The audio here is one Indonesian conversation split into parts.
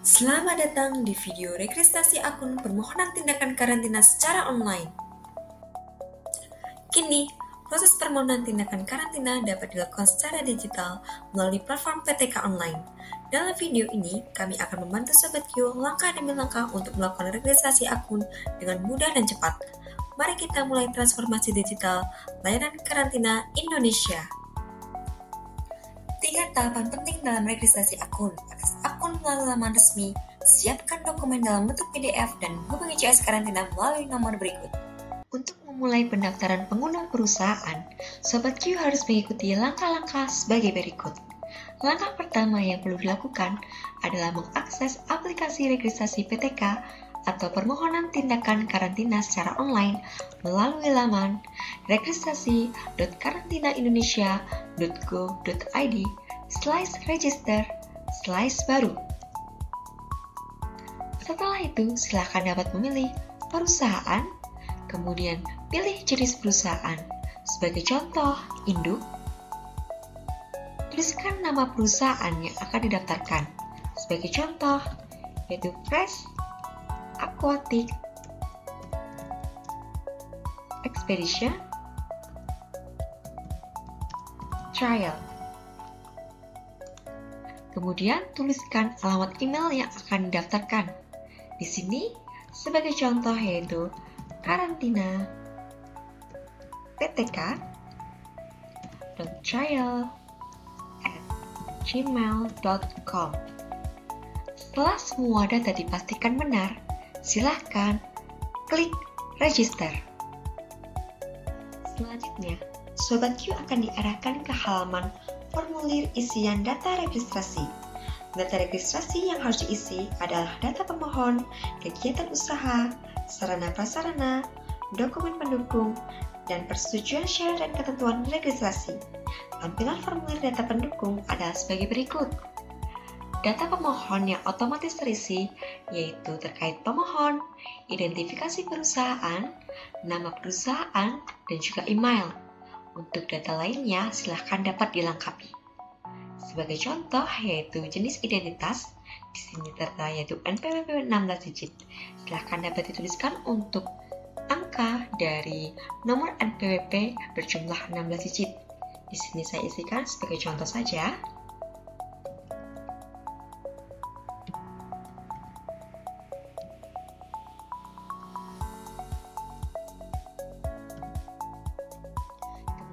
Selamat datang di video registrasi akun permohonan tindakan karantina secara online. Kini, proses permohonan tindakan karantina dapat dilakukan secara digital melalui platform PTK Online. Dalam video ini, kami akan membantu Sobat Q langkah demi langkah untuk melakukan registrasi akun dengan mudah dan cepat. Mari kita mulai transformasi digital layanan karantina Indonesia. 3 tahapan penting dalam registrasi akun. Akses akun melalui laman resmi, siapkan dokumen dalam bentuk PDF, dan hubungi CS Karantina melalui nomor berikut. Untuk memulai pendaftaran pengguna perusahaan, Sobat Q harus mengikuti langkah-langkah sebagai berikut. Langkah pertama yang perlu dilakukan adalah mengakses aplikasi registrasi PTK atau permohonan tindakan karantina secara online melalui laman registrasi.karantina-indonesia.go.id/register/baru. Setelah itu, silakan dapat memilih perusahaan, kemudian pilih jenis perusahaan. Sebagai contoh, induk. Tuliskan nama perusahaan yang akan didaftarkan. Sebagai contoh, yaitu Fresh Aquatic Expedition Trial. Kemudian tuliskan alamat email yang akan didaftarkan. Di sini sebagai contoh yaitu karantina.ptk.trial@gmail.com. Setelah semua data dipastikan benar, silahkan klik register. Selanjutnya, Sobat Q akan diarahkan ke halaman formulir isian data registrasi. Data registrasi yang harus diisi adalah data pemohon, kegiatan usaha, sarana-prasarana, dokumen pendukung, dan persetujuan syarat dan ketentuan registrasi. Tampilan formulir data pendukung adalah sebagai berikut. Data pemohon yang otomatis terisi, yaitu terkait pemohon, identifikasi perusahaan, nama perusahaan, dan juga email. Untuk data lainnya, silahkan dapat dilengkapi. Sebagai contoh, yaitu jenis identitas, di sini tertera yaitu NPWP 16 digit. Silahkan dapat dituliskan untuk angka dari nomor NPWP berjumlah 16 digit. Di sini saya isikan sebagai contoh saja.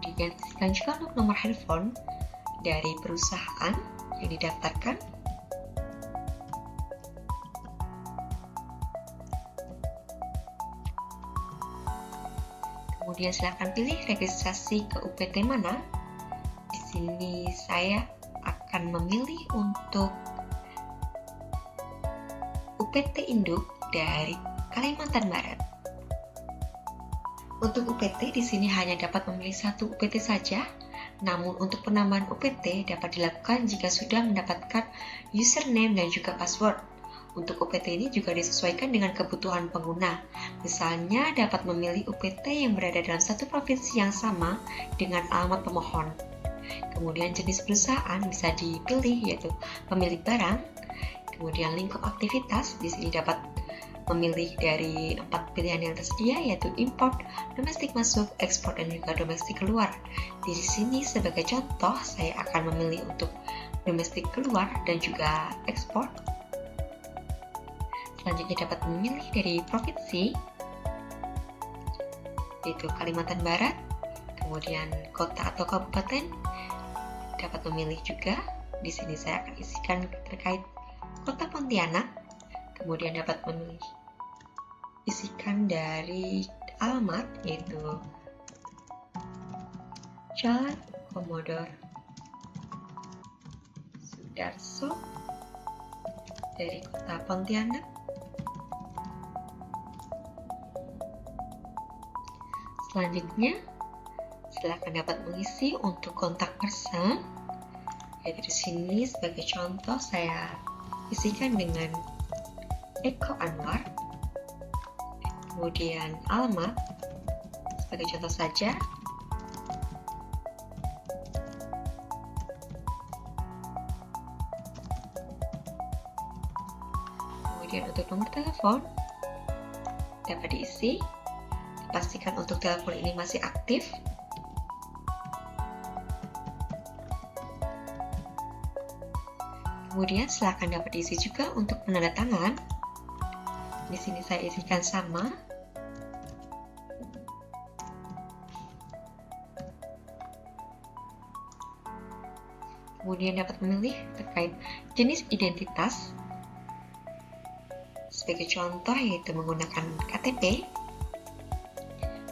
Kemudian isikan juga untuk nomor handphone dari perusahaan yang didaftarkan. Kemudian silakan pilih registrasi ke UPT mana. Di sini saya akan memilih untuk UPT induk dari Kalimantan Barat. Untuk UPT di sini hanya dapat memilih satu UPT saja, namun untuk penambahan UPT dapat dilakukan jika sudah mendapatkan username dan juga password. Untuk UPT ini juga disesuaikan dengan kebutuhan pengguna. Misalnya dapat memilih UPT yang berada dalam satu provinsi yang sama dengan alamat pemohon. Kemudian jenis perusahaan bisa dipilih yaitu pemilik barang. Kemudian lingkup aktivitas di sini dapat memilih dari 4 pilihan yang tersedia yaitu import, domestik masuk, ekspor, dan juga domestik keluar. Di sini sebagai contoh saya akan memilih untuk domestik keluar dan juga ekspor. Selanjutnya dapat memilih dari provinsi yaitu Kalimantan Barat, kemudian kota atau kabupaten dapat memilih juga. Di sini saya akan isikan terkait kota Pontianak, kemudian dapat memilih isikan dari alamat yaitu Jalan Komodor Sudarso dari kota Pontianak. Selanjutnya, silakan dapat mengisi untuk kontak person. Yaitu di sini sebagai contoh saya isikan dengan Eko Anwar. Kemudian alamat sebagai contoh saja. Kemudian untuk nomor telepon dapat diisi. Pastikan untuk telepon ini masih aktif. Kemudian silakan dapat diisi juga untuk penanda tangan. Di sini saya isikan sama. Kemudian dapat memilih terkait jenis identitas. Sebagai contoh yaitu menggunakan KTP.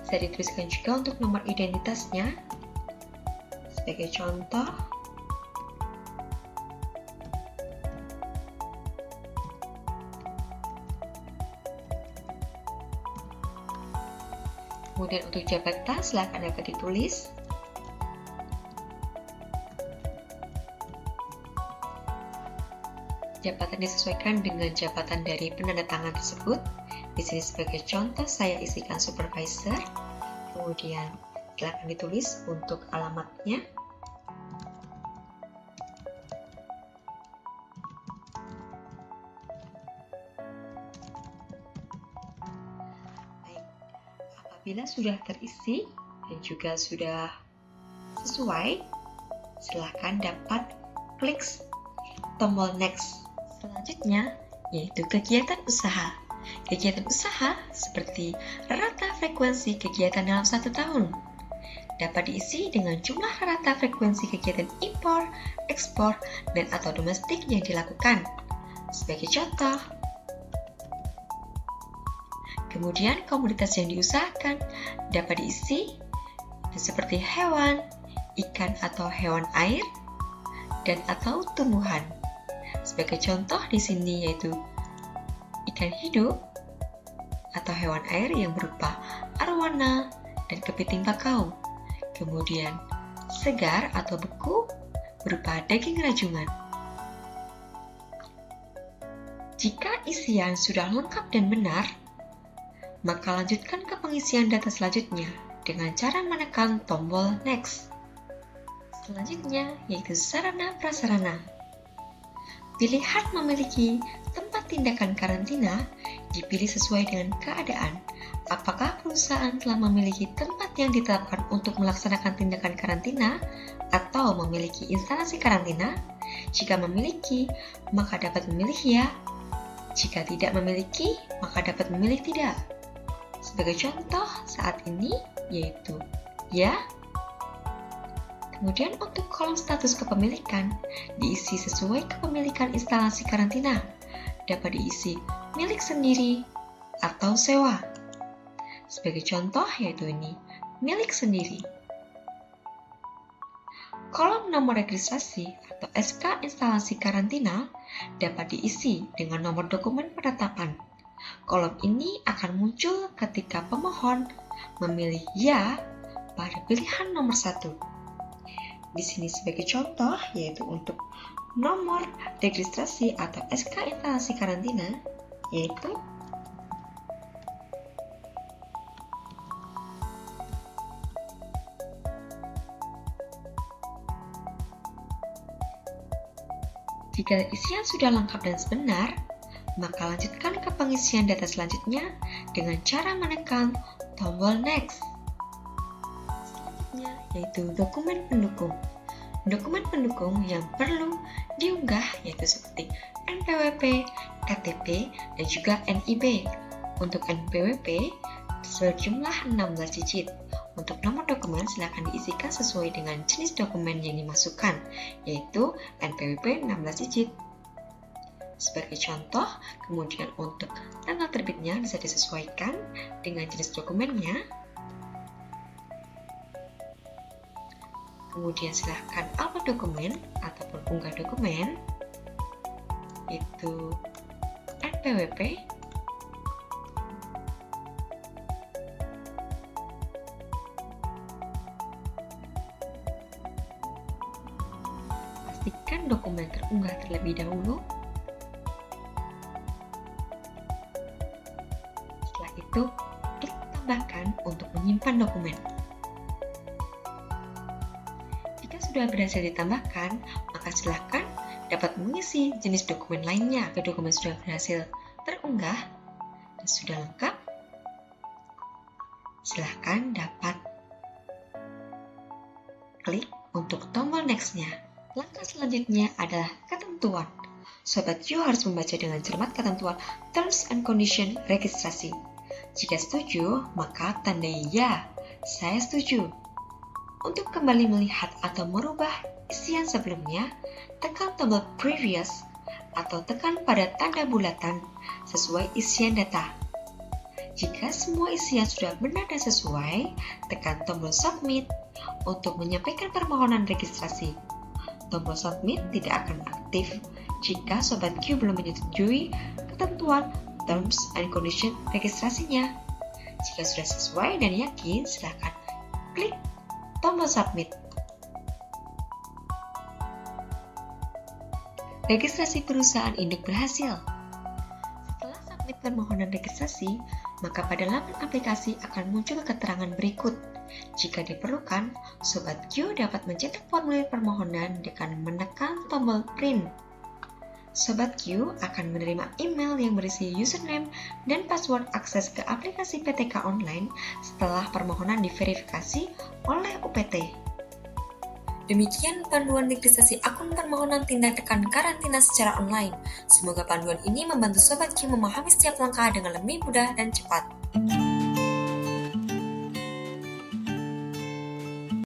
Bisa dituliskan juga untuk nomor identitasnya. Sebagai contoh, kemudian untuk jabatan silakan dapat ditulis. Jabatan disesuaikan dengan jabatan dari penanda tangan tersebut. Di sini sebagai contoh saya isikan supervisor. Kemudian silakan ditulis untuk alamatnya. Baik, apabila sudah terisi dan juga sudah sesuai, silakan dapat klik tombol next. Selanjutnya yaitu kegiatan usaha. Kegiatan usaha seperti rata frekuensi kegiatan dalam 1 tahun dapat diisi dengan jumlah rata frekuensi kegiatan impor, ekspor, dan atau domestik yang dilakukan. Sebagai contoh, kemudian komoditas yang diusahakan dapat diisi seperti hewan, ikan atau hewan air, dan atau tumbuhan. Sebagai contoh di sini yaitu ikan hidup atau hewan air yang berupa arwana dan kepiting bakau. Kemudian segar atau beku berupa daging rajungan. Jika isian sudah lengkap dan benar, maka lanjutkan ke pengisian data selanjutnya dengan cara menekan tombol next. Selanjutnya yaitu sarana prasarana. Pilihan memiliki tempat tindakan karantina dipilih sesuai dengan keadaan. Apakah perusahaan telah memiliki tempat yang ditetapkan untuk melaksanakan tindakan karantina atau memiliki instalasi karantina? Jika memiliki, maka dapat memilih ya. Jika tidak memiliki, maka dapat memilih tidak. Sebagai contoh saat ini yaitu ya. Kemudian untuk kolom status kepemilikan diisi sesuai kepemilikan instalasi karantina. Dapat diisi milik sendiri atau sewa. Sebagai contoh yaitu ini, milik sendiri. Kolom nomor registrasi atau SK instalasi karantina dapat diisi dengan nomor dokumen penetapan. Kolom ini akan muncul ketika pemohon memilih ya pada pilihan nomor 1. Di sini sebagai contoh yaitu untuk nomor registrasi atau SK instalasi karantina yaitu jika isian sudah lengkap dan benar, maka lanjutkan ke pengisian data selanjutnya dengan cara menekan tombol next. Yaitu dokumen pendukung. Dokumen pendukung yang perlu diunggah yaitu seperti NPWP, KTP, dan juga NIB. Untuk NPWP sejumlah 16 digit. Untuk nomor dokumen silakan diisikan sesuai dengan jenis dokumen yang dimasukkan, yaitu NPWP 16 digit. Sebagai contoh, kemudian untuk tanggal terbitnya bisa disesuaikan dengan jenis dokumennya. Kemudian silahkan upload dokumen ataupun unggah dokumen, itu NPWP. Pastikan dokumen terunggah terlebih dahulu. Setelah itu, klik tambahkan untuk menyimpan dokumen. Sudah berhasil ditambahkan, maka silakan dapat mengisi jenis dokumen lainnya ke dokumen sudah berhasil terunggah dan sudah lengkap, silahkan dapat klik untuk tombol next-nya. Langkah selanjutnya adalah ketentuan. Sobat Q harus membaca dengan cermat ketentuan Terms and Condition registrasi. Jika setuju, maka tandai ya, saya setuju. Untuk kembali melihat atau merubah isian sebelumnya, tekan tombol Previous atau tekan pada tanda bulatan sesuai isian data. Jika semua isian sudah benar dan sesuai, tekan tombol Submit untuk menyampaikan permohonan registrasi. Tombol Submit tidak akan aktif jika Sobat Q belum menyetujui ketentuan Terms and Condition registrasinya. Jika sudah sesuai dan yakin, silakan klik tombol Submit. Registrasi perusahaan induk berhasil. Setelah submit permohonan registrasi, maka pada laman aplikasi akan muncul keterangan berikut. Jika diperlukan, Sobat Q dapat mencetak formulir permohonan dengan menekan tombol Print. Sobat Q akan menerima email yang berisi username dan password akses ke aplikasi PTK online setelah permohonan diverifikasi oleh UPT. Demikian panduan registrasi akun permohonan tindak tekan karantina secara online. Semoga panduan ini membantu Sobat Q memahami setiap langkah dengan lebih mudah dan cepat.